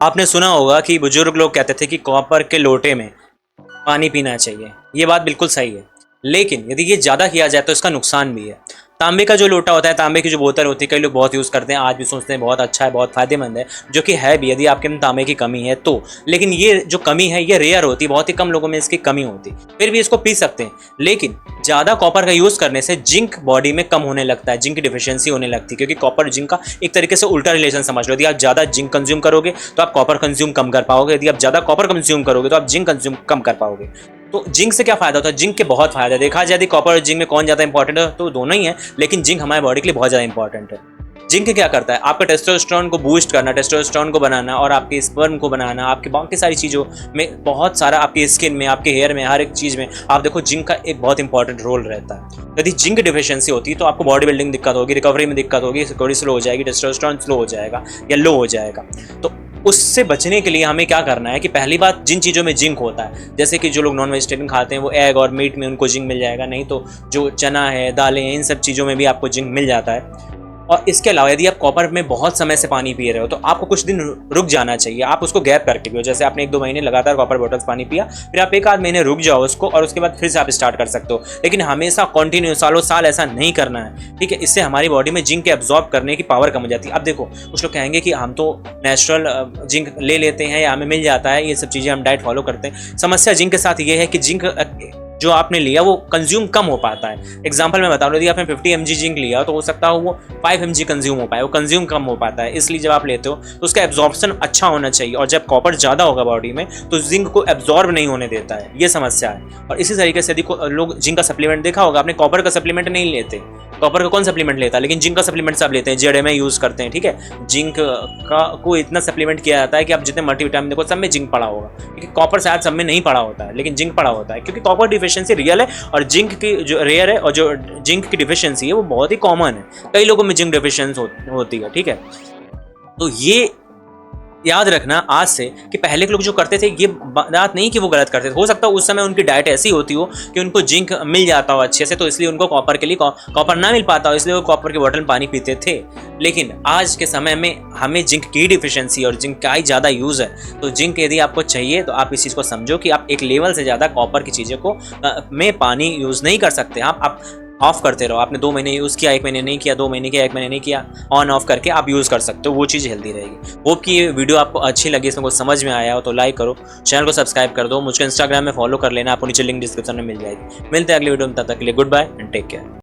आपने सुना होगा कि बुजुर्ग लोग कहते थे कि कॉपर के लोटे में पानी पीना चाहिए। ये बात बिल्कुल सही है, लेकिन यदि ये ज़्यादा किया जाए तो इसका नुकसान भी है। तांबे का जो लोटा होता है, तांबे की जो बोतल होती है, कई लोग बहुत यूज़ करते हैं, आज भी सोचते हैं बहुत अच्छा है, बहुत फ़ायदेमंद है, जो कि है भी यदि आपके में तांबे की कमी है तो। लेकिन ये जो कमी है ये रेयर होती है, बहुत ही कम लोगों में इसकी कमी होती है, फिर भी इसको पी सकते हैं। लेकिन ज़्यादा कॉपर का यूज़ करने से जिंक बॉडी में कम होने लगता है, जिंक की डिफिशियंसी होने लगती है, क्योंकि कॉपर जिंक का एक तरीके से उल्टा रिलेशन समझ लो। यदि आप ज़्यादा जिंक कंज्यूम करोगे तो आप कॉपर कंज्यूम कम कर पाओगे, यदि आप ज़्यादा कॉपर कंज्यूम करोगे तो आप जिंक कंज्यूम कम कर पाओगे। तो जिंक से क्या फायदा होता है? जिंक के बहुत फायदा है। देखा जाए यदि कॉपर और जिंक में कौन ज़्यादा इंपॉर्टेंट है तो दोनों ही है, लेकिन जिंक हमारे बॉडी के लिए बहुत ज़्यादा इंपॉर्टेंट है। जिंक क्या करता है? आपका टेस्टोस्टेरोन को बूस्ट करना, टेस्टोस्टेरोन को बनाना और आपके स्पर्म को बनाना, आपकी बाकी सारी चीज़ों में बहुत सारा, आपकी स्किन में, आपके हेयर में, हर एक चीज़ में आप देखो जिंक का एक बहुत इंपॉर्टेंट रोल रहता है। यदि जिंक डिफिशियंसी होती है तो आपको बॉडी बिल्डिंग दिक्कत होगी, रिकवरी में दिक्कत होगी, रिकवरी स्लो हो जाएगी, टेस्टोस्टेरोन स्लो हो जाएगा या लो हो जाएगा। तो उससे बचने के लिए हमें क्या करना है कि पहली बात, जिन चीज़ों में जिंक होता है, जैसे कि जो लोग नॉन वेजिटेरियन खाते हैं वो एग और मीट में उनको जिंक मिल जाएगा, नहीं तो जो चना है, दालें हैं, इन सब चीज़ों में भी आपको जिंक मिल जाता है। और इसके अलावा यदि आप कॉपर में बहुत समय से पानी पी रहे हो तो आपको कुछ दिन रुक जाना चाहिए, आप उसको गैप करके पियो। जैसे आपने 1-2 महीने लगातार कॉपर बॉटल्स पानी पिया, फिर आप 1-आध महीने रुक जाओ उसको और उसके बाद फिर से आप स्टार्ट कर सकते हो। लेकिन हमेशा कंटिन्यू सालों साल ऐसा नहीं करना है, ठीक है? इससे हमारी बॉडी में जिंक के एब्जॉर्ब करने की पावर कम हो जाती है। अब देखो, कुछ लोग कहेंगे कि हम तो नेचुरल जिंक ले लेते हैं या हमें मिल जाता है, ये सब चीज़ें हम डाइट फॉलो करते हैं। समस्या जिंक के साथ ये है कि जिंक जो आपने लिया वो कंज्यूम कम हो पाता है। एग्जांपल मैं बता रहा हूँ, यदि आपने 50 mg जिंक लिया तो हो सकता है वो 5 mg कंज्यूम हो पाए, वो कंज्यूम कम हो पाता है। इसलिए जब आप लेते हो तो उसका एब्जॉर्प्शन अच्छा होना चाहिए, और जब कॉपर ज़्यादा होगा बॉडी में तो जिंक को एब्जॉर्ब नहीं होने देता है, ये समस्या है। और इसी तरीके से यदि लोग जिंक का सप्लीमेंट, देखा होगा आपने, कॉपर का सप्लीमेंट नहीं लेते, कॉपर का कौन सप्लीमेंट लेता है, लेकिन जिंक का सप्लीमेंट सब लेते हैं, जेड में यूज़ करते हैं, ठीक है? जिंक का को इतना सप्लीमेंट किया जाता है कि आप जितने मल्टीविटामिन देखो सब में जिंक पड़ा होगा, क्योंकि कॉपर शायद सब में नहीं पड़ा होता है, लेकिन जिंक पड़ा होता है, क्योंकि कॉपर डिफिशियंसी रियल है और जिंक की जो रेयर है, और जो जिंक की डिफिशियंसी है वो बहुत ही कॉमन है। कई लोगों में जिंक डिफिशियंसी होती है, ठीक है? तो ये याद रखना आज से कि पहले के लोग जो करते थे, ये बात नहीं कि वो गलत करते थे, हो सकता है उस समय उनकी डाइट ऐसी होती हो कि उनको जिंक मिल जाता हो अच्छे से, तो इसलिए उनको कॉपर के लिए कॉपर ना मिल पाता हो, इसलिए वो कॉपर की बोतल में पानी पीते थे। लेकिन आज के समय में हमें जिंक की डिफिशियंसी और जिंक का ही ज़्यादा यूज़ है, तो जिंक यदि आपको चाहिए तो आप इस चीज़ को समझो कि आप एक लेवल से ज़्यादा कॉपर की चीज़ों को में पानी यूज़ नहीं कर सकते। आप ऑफ करते रहो। आपने 2 महीने यूज़ किया, 1 महीने नहीं किया, 2 महीने किया, 1 महीने नहीं किया, ऑन ऑफ करके आप यूज़ कर सकते हो, वो चीज़ हेल्दी रहेगी। होप कि ये वीडियो आपको अच्छी लगी, इसमें कुछ समझ में आया हो तो लाइक करो, चैनल को सब्सक्राइब कर दो, मुझको इंस्टाग्राम में फॉलो कर लेना, आपको नीचे लिंक डिस्क्रिप्शन में मिल जाएगी। मिलते हैं अगली वीडियो में, तब तक के लिए goodbye and take care.